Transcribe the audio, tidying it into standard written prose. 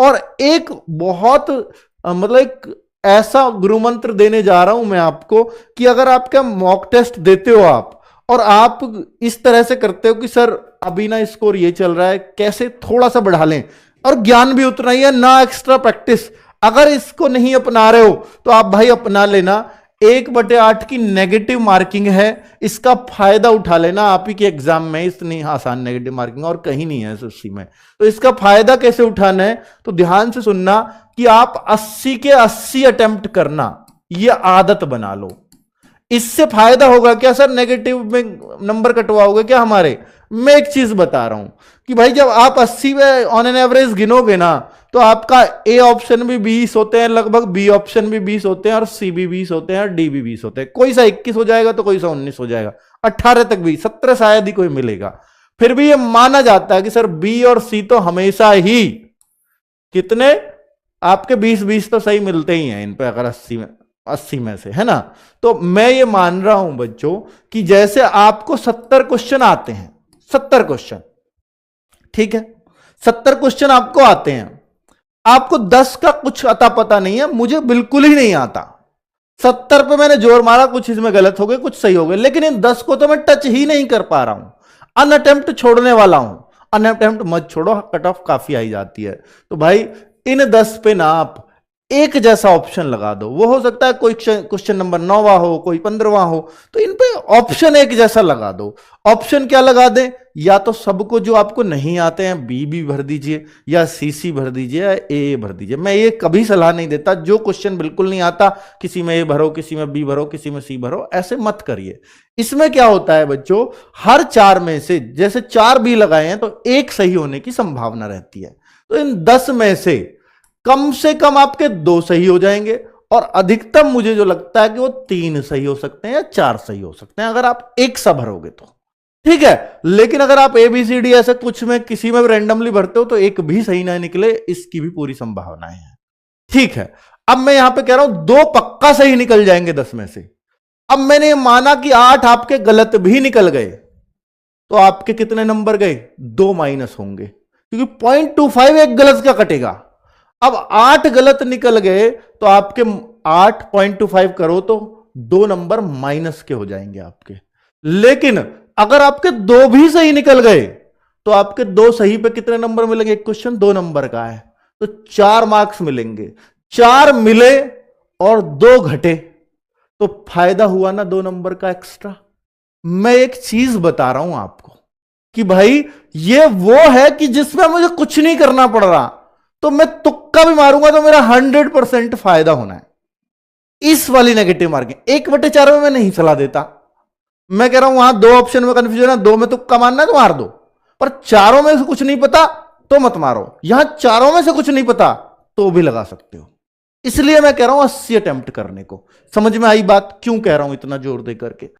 और एक बहुत मतलब एक ऐसा गुरु मंत्र देने जा रहा हूं मैं आपको कि अगर आपका मॉक टेस्ट देते हो आप और आप इस तरह से करते हो कि सर अभी ना स्कोर ये चल रहा है, कैसे थोड़ा सा बढ़ा लें, और ज्ञान भी उतना ही है ना, एक्स्ट्रा प्रैक्टिस, अगर इसको नहीं अपना रहे हो तो आप भाई अपना लेना। 1/8 की नेगेटिव मार्किंग है, इसका फायदा उठा लेना। आप ही के एग्जाम में इतनी आसान नेगेटिव मार्किंग और कहीं नहीं है एसएससी में, तो इसका फायदा कैसे उठाना है तो ध्यान से सुनना कि आप 80 के 80 अटेम्प्ट करना, यह आदत बना लो। इससे फायदा होगा क्या सर, नेगेटिव में नंबर कटवाओगे क्या हमारे? मैं एक चीज बता रहा हूं कि भाई जब आप 80 में ऑन एन एवरेज गिनोगे ना तो आपका ए ऑप्शन भी 20 होते हैं लगभग, बी ऑप्शन भी 20 होते हैं, और सी भी 20 होते हैं, और डी भी 20 होते हैं। कोई सा 21 हो जाएगा तो कोई सा 19 हो जाएगा, 18 तक भी, 17 शायद ही कोई मिलेगा। फिर भी ये माना जाता है कि सर बी और सी तो हमेशा ही कितने आपके 20-20 तो सही मिलते ही हैं इन पे, अगर 80 में से, है ना। तो मैं ये मान रहा हूं बच्चों कि जैसे आपको 70 क्वेश्चन आते हैं, 70 क्वेश्चन, ठीक है, 70 क्वेश्चन आपको आते हैं, आपको 10 का कुछ अता पता नहीं है, मुझे बिल्कुल ही नहीं आता। 70 पे मैंने जोर मारा, कुछ इसमें गलत हो गए, कुछ सही हो गए, लेकिन इन 10 को तो मैं टच ही नहीं कर पा रहा हूं, अनअटेम्प्ट छोड़ने वाला हूं। अनअटेम्प्ट मत छोड़ो, कट ऑफ काफी आई जाती है। तो भाई इन 10 पे ना आप एक जैसा ऑप्शन लगा दो, वो हो सकता है कोई क्वेश्चन नंबर 9वां हो, कोई 15वां हो, तो इन पे ऑप्शन एक जैसा लगा दो। ऑप्शन क्या लगा दें, या तो सबको जो आपको नहीं आते हैं बी भर दीजिए, या सी भर दीजिए, या ए भर दीजिए। मैं ये कभी सलाह नहीं देता, जो क्वेश्चन बिल्कुल नहीं आता किसी में ए भरो, किसी में बी भरो, किसी में सी भरो, ऐसे मत करिए। इसमें क्या होता है बच्चों, हर 4 में से जैसे 4 बी लगाए हैं तो एक सही होने की संभावना रहती है। तो इन 10 में से कम आपके 2 सही हो जाएंगे, और अधिकतम मुझे जो लगता है कि वो 3 सही हो सकते हैं या 4 सही हो सकते हैं, अगर आप एक सा भरोगे तो, ठीक है। लेकिन अगर आप ABCD ऐसे कुछ में किसी में रैंडमली भरते हो तो एक भी सही ना निकले, इसकी भी पूरी संभावनाएं हैं, ठीक है। अब मैं यहां पे कह रहा हूं 2 पक्का सही निकल जाएंगे 10 में से। अब मैंने माना कि 8 आपके गलत भी निकल गए, तो आपके कितने नंबर गए, 2 माइनस होंगे, क्योंकि 0.25 एक गलत का कटेगा। अब 8 गलत निकल गए तो आपके 8.25 करो तो 2 नंबर माइनस के हो जाएंगे आपके। लेकिन अगर आपके 2 भी सही निकल गए तो आपके 2 सही पे कितने नंबर मिलेंगे, एक क्वेश्चन 2 नंबर का है तो 4 मार्क्स मिलेंगे। 4 मिले और 2 घटे तो फायदा हुआ ना 2 नंबर का एक्स्ट्रा। मैं एक चीज बता रहा हूं आपको कि भाई ये वो है कि जिसमें मुझे कुछ नहीं करना पड़ रहा, तो मैं तुक्का भी मारूंगा तो मेरा 100% फायदा होना है। इस वाली नेगेटिव मार्किंग 1/4 में मैं नहीं सलाह देता। मैं कह रहा हूं वहां 2 ऑप्शन में कंफ्यूजन है, 2 में तुक्का मारना है तो मार दो, पर 4 में से कुछ नहीं पता तो मत मारो। यहां 4 में से कुछ नहीं पता तो भी लगा सकते हो। इसलिए मैं कह रहा हूं 80 अटेम्प्ट करने को। समझ में आई बात, क्यों कह रहा हूं इतना जोर दे करके?